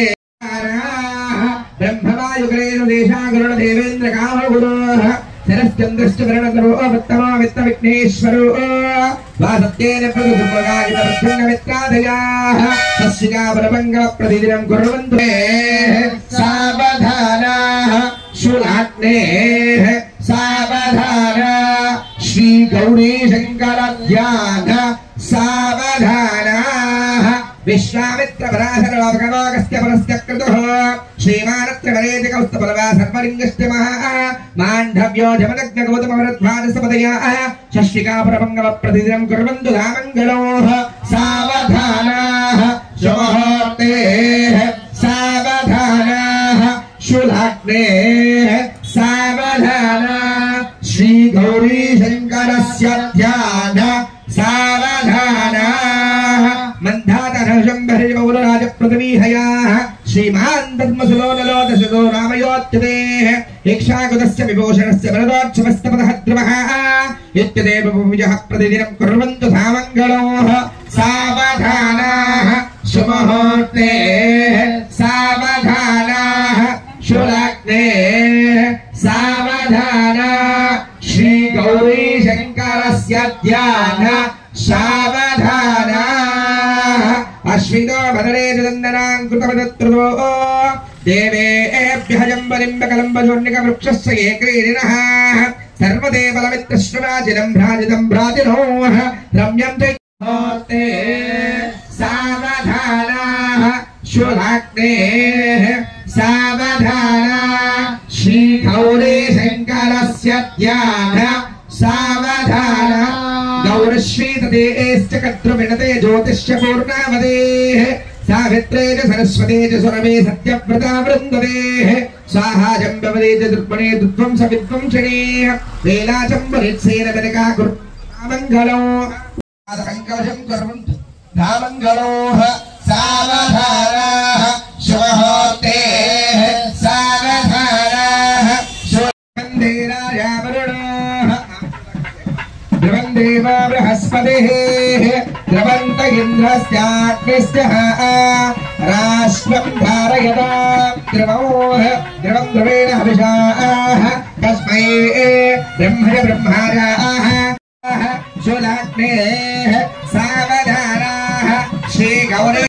ब्रह्मवायुग्रेण देशागरुण देवेन्द्र कामगुरोः सरश्चन्द्रश्च वरुणधरो वृत्तमो वित्तविघ्नेश्वरो वासत्येन प्रभुसुभगायितप्रसन्नमित्रादयाः तस्या परमङ्गलप्रतिदिनं कुर्वन्तु सावधानाः शूलाग्नेः सावधानाः श्रीगौरीशङ्करध्यान सावधानाः विश्वामित्र पराशरवागस्य परस्य क्रतुः श्रीमानत्रवरेतिकौस्तपलवा सर्वलिङ्गस्य महा माण्डव्यो जमदग्न गौतमवरध्वानसपदयाः षष्टिकापरमङ्गलप्रतिदिनं कुर्वन्तु धामङ्गलोः सावधानाः शुभमुहूर्तेः सावधानाः शूलाग्नेः सावधानाः श्रीगौरीशङ्करस्य ध्यान सावधानाः मंधातरशंभरिमौलराजप्रतिमीहयाः श्रीमान् पद्मसुलोनलोदशतो रामयोच्यतेः इक्षाकुतस्य विभूषणस्य वरदोत्सवस्तपदः द्रुमः इत्यदेव भुविजः प्रतिदिनं कुर्वन्तु धामङ्गलोः सावधानाः शुभमुहूर्तेः सावधानाः शूलाग्नेः सावधानाः श्रीगौरीशङ्करस्य ध्यान सावधानाः अश्विनो भदरे चन्दनां कृतपदत्रुतो देवेभ्यः जम्बलिम्बकलम्बजोर्निकवृक्षस्य ये क्रीडिनः सर्वदेवलमित्रश्रुराजिनं भ्राजितं भ्राजिनोः रम्यं चैते सावधानाः शूलाग्नेः सावधानाः श्रीगौरीशङ्करस्य ध्यान सावधानाः गौरश्रीततेश्च कद्रुमिणते ज्योतिष्य पूर्णावदेः सावित्रे च सरस्वते च सुरमे सत्यव्रता वृन्दतेः स्वाहा जम्बवदे च दुर्गुणे दुत्वं सवित्वं शनेः वेलाचम्बरित्सेन जनका कुर्मङ्गलो कङ्कवशं कुर्वन्तु धामङ्गलोः सावधानाः शुभमुहूर्तेः सावधानाः शुभन्देरायावरुणोः ध्रुवन्देव बृहस्पतिः ध्रुवन्त इन्द्रस्याग्निश्चः राष्ट्रं धारयतां ध्रुवोः ध्रुवं ध्रुवेण हविषाः तस्मै ब्रह्मण ब्रह्माराः शूलाग्नेः सावधानाः श्रीगौरी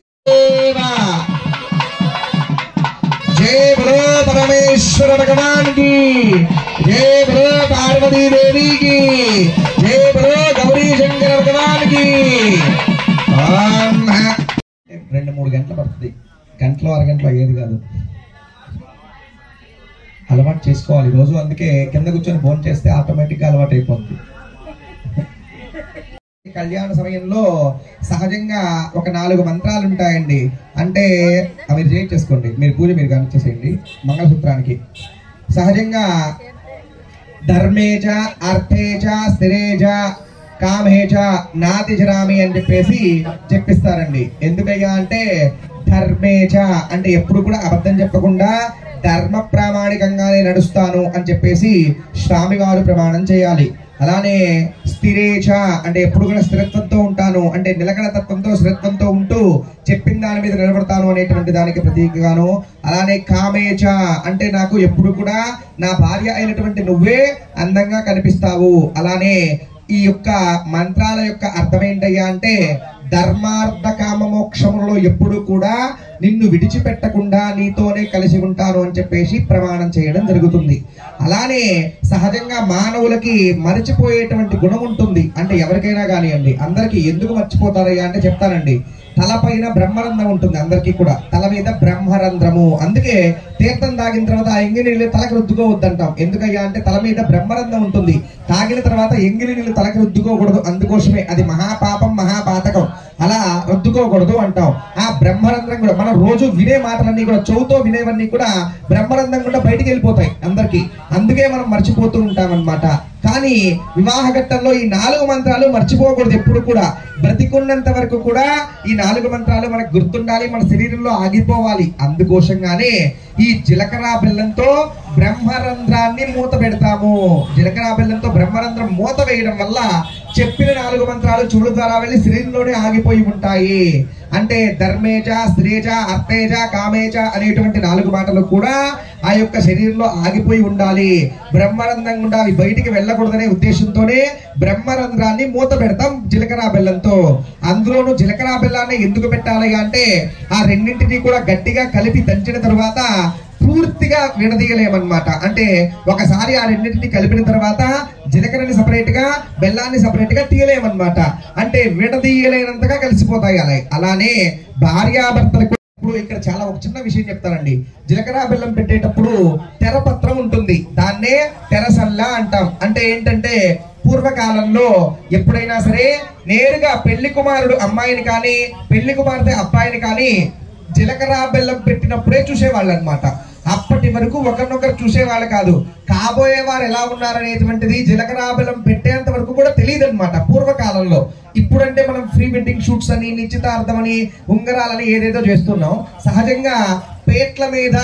जय बोलो परमेश्वर भगवान की जय बोलो पार्वती देवी की जय बोलो गौरी शंकर भगवान की 2-3 గంటలు పడుతుంది గంటలో అరగంటలో అయ్యేది కాదు అలవాటు చేసుకోవాలి రోజు అందుకే కింద కూర్చొని ఫోన్ చేస్తే ఆటోమేటిక్ గా అలవాటు అయిపోతుంది కళ్యాణ సమయంలో సహజంగా ఒక 4 మంత్రాలు ఉంటాయండి అంటే అవి చేసుకోండి మీరు పూజ మీరు కానిచ్చేసేయండి మంగళసూత్రానికి సహజంగా ధర్మేచ అర్థేచ స్థిరేచ కామేచ నాతిచరామి అని చెప్పిస్తారండి ఎందుకయ్యా అంటే ధర్మేచ అంటే ఎప్పుడు కూడా అబద్ధం చెప్పకుండా ధర్మ ప్రామాణికంగానే నడుస్తాను అని చెప్పేసి స్వామివారు ప్రమాణం చేయాలి అలానే స్థిరేచ అంటే ఎప్పుడు కూడా స్థిరత్వంతో ఉంటాను అంటే నిలకడ తత్వంతో స్థిరత్వంతో ఉంటూ చెప్పిన దాని మీద నిలబడతాను అనేటువంటి దానికి ప్రతీకగాను అలానే కామేచ అంటే నాకు ఎప్పుడు కూడా నా భార్య అయినటువంటి నువ్వే అందంగా కనిపిస్తావు అలానే ఈ యొక్క మంత్రాల యొక్క అర్థం ఏంటయ్యా అంటే ధర్మార్థ కామ మోక్షములలో ఎప్పుడు కూడా నిన్ను విడిచిపెట్టకుండా నీతోనే కలిసి ఉంటాను అని చెప్పేసి ప్రమాణం చేయడం జరుగుతుంది. అలానే సహజంగా మానవులకి మర్చిపోయేటువంటి గుణం ఉంటుంది. అంటే ఎవరికైనా కానివ్వండి, అందరికి ఎందుకు మర్చిపోతారయ్యా అంటే చెప్తానండి. తలపైన బ్రహ్మరంధ్రం ఉంటుంది, అందరికీ కూడా తల మీద బ్రహ్మరంధ్రము. అందుకే తీర్థం తాగిన తర్వాత ఆ ఎంగిలి నీళ్ళు తలకి రుద్దుకోవద్దంటాం. ఎందుకయ్యా అంటే తల మీద బ్రహ్మరంధ్రం ఉంటుంది, తాగిన తర్వాత ఎంగిలి నీళ్ళు తలకి రుద్దుకోకూడదు. అందుకోసమే అది మహాపాపం, మహాపాతకం, అలా రుద్దుకోకూడదు అంటాం. ఆ బ్రహ్మరంధ్రం కూడా మనం రోజు వినే మాటలన్నీ కూడా, చెవుతో వినేవన్నీ కూడా బ్రహ్మరంధ్రం కూడా బయటికి వెళ్ళిపోతాయి అందరికి. అందుకే మనం మర్చిపోతూ ఉంటాం అన్నమాట. కానీ వివాహ ఘట్టంలో ఈ 4 మంత్రాలు మర్చిపోకూడదు ఎప్పుడు కూడా. బ్రతికున్నంత వరకు కూడా ఈ 4 మంత్రాలు మనకు గుర్తుండాలి, మన శరీరంలో ఆగిపోవాలి. అందుకోసంగానే ఈ జీలకర్ర బెల్లంతో బ్రహ్మరంధ్రాన్ని మూత పెడతాము. జీలకర్ర బెల్లంతో బ్రహ్మరంధ్రం మూత వేయడం వల్ల చెప్పిన 4 మంత్రాలు చెవుల ద్వారా వెళ్ళి శరీరంలోనే ఆగిపోయి ఉంటాయి. అంటే ధర్మేజ, శ్రేజ, అర్థేజ, కామేజ అనేటువంటి 4 మాటలు కూడా ఆ యొక్క శరీరంలో ఆగిపోయి ఉండాలి. బ్రహ్మరంధ్రం గుండా అవి బయటికి వెళ్ళకూడదనే ఉద్దేశంతోనే బ్రహ్మరంధ్రాన్ని మూత పెడతాం జీలకర్ర బెల్లంతో. అందులోనూ జీలకర్ర బెల్లాన్ని ఎందుకు పెట్టాలి అంటే ఆ రెండింటినీ కూడా గట్టిగా కలిపి దంచిన తర్వాత పూర్తిగా విడదీయలేమన్నమాట. అంటే ఒకసారి ఆ రెండింటిని కలిపిన తర్వాత జీలకర్రని సపరేట్ గా, బెల్లాన్ని సపరేట్ గా తీయలేమన్నమాట. అంటే విడదీయలేనంతగా కలిసిపోతాయి. అలానే భార్యాభర్తలకు ఇప్పుడు ఇక్కడ చాలా ఒక చిన్న విషయం చెప్తానండి. జీలకర్ర బెల్లం పెట్టేటప్పుడు తెరపత్రం ఉంటుంది, దాన్నే తెరసల్లా అంటాం. అంటే ఏంటంటే పూర్వకాలంలో ఎప్పుడైనా సరే నేరుగా పెళ్లి కుమారుడు అమ్మాయిని కానీ, పెళ్లి కుమార్తె అబ్బాయిని కానీ జీలకర్ర బెల్లం పెట్టినప్పుడే చూసేవాళ్ళు అనమాట. అప్పటి వరకు ఒకరినొకరు చూసేవాళ్ళు కాదు. కాబోయే వారు ఎలా ఉన్నారనేటువంటిది జీలకర్ర బెల్లం పెట్టేంత వరకు కూడా తెలియదు అనమాట పూర్వకాలంలో. ఇప్పుడంటే మనం ప్రీ వెడ్డింగ్ షూట్స్ అని, నిశ్చితార్థం అని, ఉంగరాలని ఏదేదో చేస్తున్నాం. సహజంగా పేట్ల మీద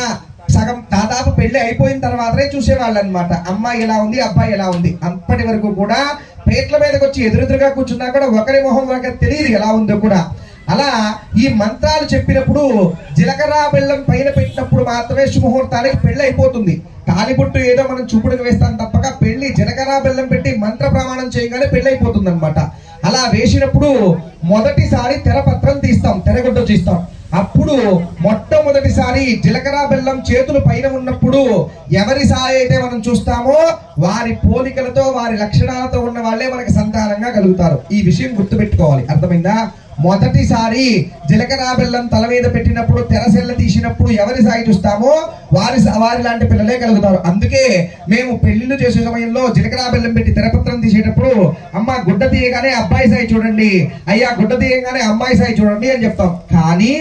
సగం దాదాపు పెళ్లి అయిపోయిన తర్వాతనే చూసేవాళ్ళు అనమాట. అమ్మాయి ఎలా ఉంది, అబ్బాయి ఎలా ఉంది. అప్పటి వరకు కూడా పేట్ల మీదకి వచ్చి ఎదురెదురుగా కూర్చున్నా కూడా ఒకరి మొహం ఒకరికి తెలియదు ఎలా ఉందో కూడా. అలా ఈ మంత్రాలు చెప్పినప్పుడు జీలకర్ర బెల్లం పైన పెట్టినప్పుడు మాత్రమే శుభముహూర్తానికి పెళ్లి అయిపోతుంది. తాలిబొట్టు ఏదో మనం చూపుడుకు వేస్తాం తప్పక పెళ్లి జీలకర్ర బెల్లం పెట్టి మంత్ర ప్రమాణం చేయగానే పెళ్లి అయిపోతుంది అనమాట. అలా వేసినప్పుడు మొదటిసారి తెరపత్రం తీస్తాం, తెరగుడ్డ తీస్తాం. అప్పుడు మొట్టమొదటిసారి జీలకర్ర బెల్లం చేతులు పైన ఉన్నప్పుడు ఎవరి సాయి అయితే మనం చూస్తామో వారి పోలికలతో, వారి లక్షణాలతో ఉన్న వాళ్ళే మనకి సంతానంగా కలుగుతారు. ఈ విషయం గుర్తుపెట్టుకోవాలి, అర్థమైందా? మొదటిసారి జీలకర్ర బెల్లం తల మీద పెట్టినప్పుడు, తెరసెల్ల తీసినప్పుడు ఎవరి సాయి చూస్తామో వారి లాంటి పిల్లలే కలుగుతారు. అందుకే మేము పెళ్లిళ్ళు చేసే సమయంలో జీలకర్ర బెల్లం పెట్టి తెరపత్రం తీసేటప్పుడు అమ్మ గుడ్డ తీయగానే అబ్బాయి సాయి చూడండి, అయ్యా గుడ్డ తీయగానే అమ్మాయి సాయి చూడండి అని చెప్తాం. కానీ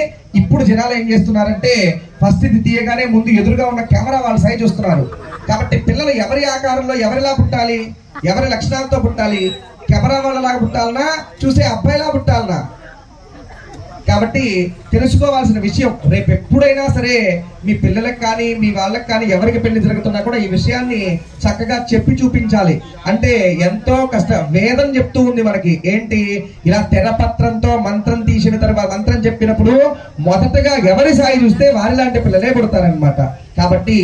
ఇప్పుడు జనాలు ఏం చేస్తున్నారంటే ఫస్ట్ ఇది తీయగానే ముందు ఎదురుగా ఉన్న కెమెరా వాళ్ళ సాయి చూస్తున్నారు. కాబట్టి పిల్లలు ఎవరి ఆకారంలో ఎవరిలా పుట్టాలి, ఎవరి లక్షణాలతో పుట్టాలి? కెమెరా వాళ్ళలాగా పుట్టాలనా, చూసే అబ్బాయిలా పుట్టాలనా? కాబట్టి తెలుసుకోవాల్సిన విషయం, రేపు ఎప్పుడైనా సరే మీ పిల్లలకు కానీ మీ వాళ్ళకి కానీ ఎవరికి పెళ్లి జరుగుతున్నా కూడా ఈ విషయాన్ని చక్కగా చెప్పి చూపించాలి. అంటే ఎంతో కష్టం. వేదం చెప్తూ ఉంది మనకి ఏంటి, ఇలా తెరపత్రంతో మంత్రం తీసిన తర్వాత మంత్రం చెప్పినప్పుడు మొదటగా ఎవరి సాయి చూస్తే వారి లాంటి పిల్లలే పుడతారనమాట. కాబట్టి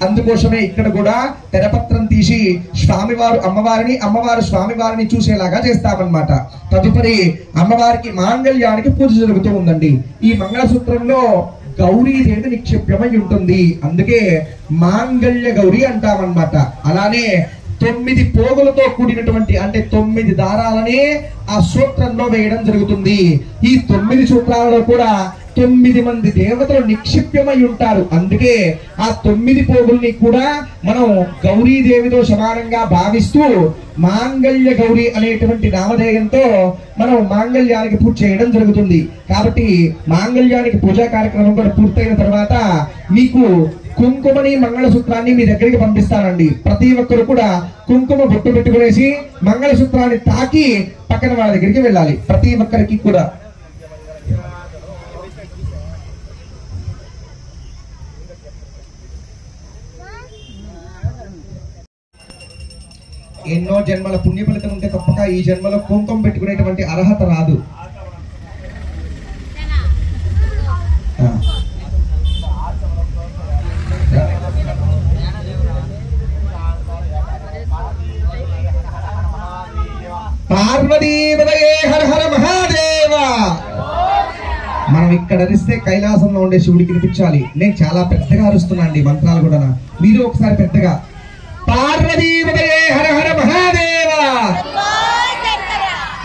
అందుకోసమే ఇక్కడ కూడా తెరపత్రం తీసి స్వామివారు అమ్మవారిని, అమ్మవారు స్వామివారిని చూసేలాగా చేస్తామన్నమాట. తదుపరి అమ్మవారికి మాంగళ్యానికి పూజ జరుగుతూ ఉందండి. ఈ మంగళసూత్రంలో గౌరీదేవి నిక్షిప్యమై ఉంటుంది, అందుకే మాంగళ్య గౌరీ అంటామన్నమాట. అలానే 9 పోగులతో కూడినటువంటి అంటే 9 దారాలని ఆ సూత్రంలో వేయడం జరుగుతుంది. ఈ 9 సూత్రాలలో కూడా 9 మంది దేవతలు నిక్షిప్యమై ఉంటారు. అందుకే ఆ 9 పోగుల్ని కూడా మనం గౌరీదేవితో సమానంగా భావిస్తూ మాంగళ్య గౌరీ అనేటువంటి నామధేయంతో మనం మాంగళ్యానికి పూజ చేయడం జరుగుతుంది. కాబట్టి మాంగళ్యానికి పూజా కార్యక్రమం కూడా పూర్తయిన తర్వాత మీకు కుంకుమని మంగళసూత్రాన్ని మీ దగ్గరికి పంపిస్తానండి. ప్రతి ఒక్కరు కూడా కుంకుమ బొట్టు పెట్టుకునేసి మంగళసూత్రాన్ని తాకి పక్కన వాళ్ళ దగ్గరికి వెళ్ళాలి. ప్రతి ఒక్కరికి కూడా ఎన్నో జన్మల పుణ్య ఫలితం ఉంటే తప్పక ఈ జన్మలో కుంకుమ పెట్టుకునేటువంటి అర్హత రాదు. పార్వతీపదయే హర హర మహాదేవ. ఇక్కడ అరిస్తే కైలాసంలో ఉండే శివుడికి వినిపించాలి. నేను చాలా పెద్దగా అరుస్తున్నా అండి మంత్రాలు కూడా. మీరు ఒకసారి పెద్దగా పార్వతీపతయే హర హర మహాదేవ.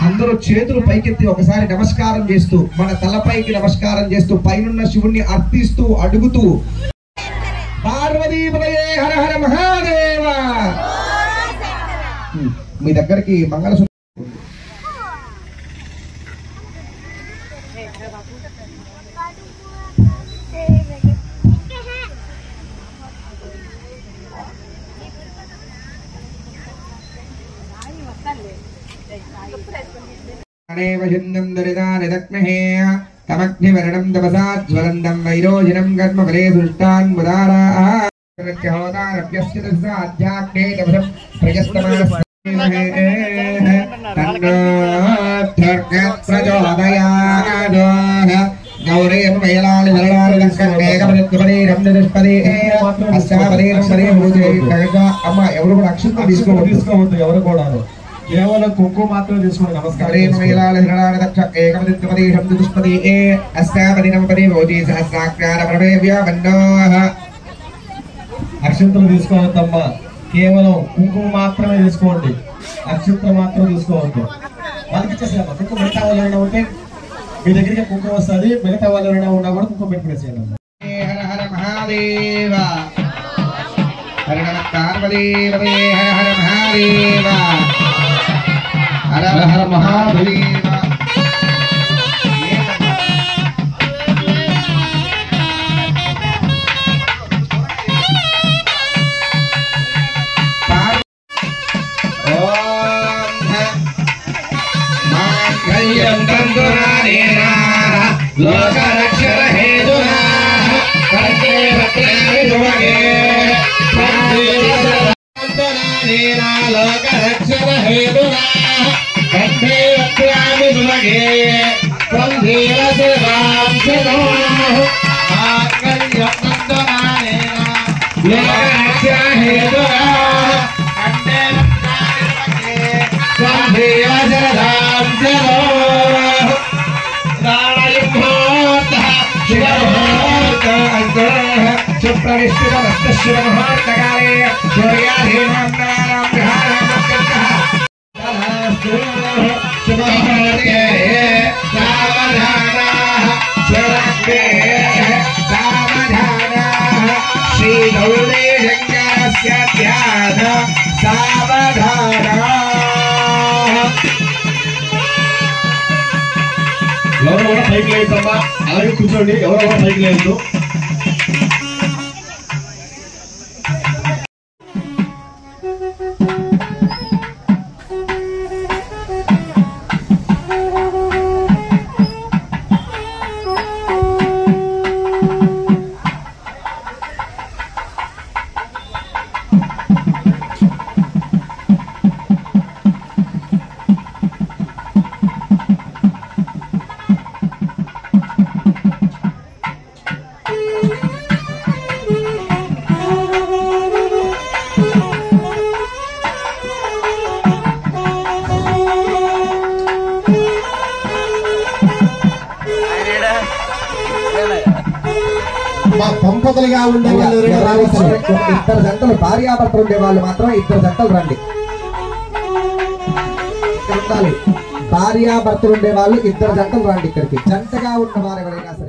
అందరూ చేతులు పైకెత్తి ఒకసారి నమస్కారం చేస్తూ, మన తలపైకి నమస్కారం చేస్తూ, పైనున్న శివుణ్ణి అర్థిస్తూ అడుగుతూ పార్వతీపతయే హర హర మహాదేవ. మీ దగ్గరికి మంగళసూత్రం తమగ్నివరణం తపసా జ్వలంతం వైరోజనం కర్మఫలే సృష్టాన్ అమ్మ ఎవరు కూడా అక్షంతం తీసుకోవద్దు. ఎవరు కూడా కేవలం కుంకుమ మాత్రమే తీసుకోండి. నమస్కారం. అక్షంతలు తీసుకోవద్దమ్మా, కేవలం కుంకుమ మాత్రమే తీసుకోండి. అక్షంతలు మాత్రం తీసుకోవద్దు. వాళ్ళకి ఇచ్చేసేమ్మా కుంకుమ. మిగతా వాళ్ళు ఎవరైనా ఉంటే మీ దగ్గరికి కుంకుమ వస్తుంది. మిగతా వాళ్ళు ఎవరైనా ఉన్నా కూడా కుంకుమ పెట్టుకునేసేయండి. హర హర మహాదేవ హర హర పార్వతీపతయే హర హర మహాదేవ హర హర మహాదేవ. లోకరక్షణ హేతునా కంఠే భద్రామి శుభగే లోకరక్షణ హేతునా కంఠే భద్రామి శుభగే త్వం ధీర శివాంశనో మాంగళ్యమందనానేన లోకరక్షణ హేతునా కంఠే భద్రామి శుభగే త్వం ధీర శివాంశనో శుభముహూర్తకాలే శుభముహూర్తే శ్రీ గౌరీ శంకరస్య ధ్యాన సావధాన. ఎవరు కూడా పైకి లేదమ్మా, అలాగే కూర్చోండి. ఎవరు కూడా పైకి లేదు. దంపతులుగా ఉండే వాళ్ళు ఇద్దరు జంటలు, భార్యాభర్తలు ఉండే వాళ్ళు మాత్రం ఇద్దరు జంటలు రండి. ఇక్కడ ఉండాలి. భార్యాభర్తలు ఉండే వాళ్ళు ఇద్దరు జంటలు రండి ఇక్కడికి. జంటగా ఉన్న వారు ఎవరైనా సరే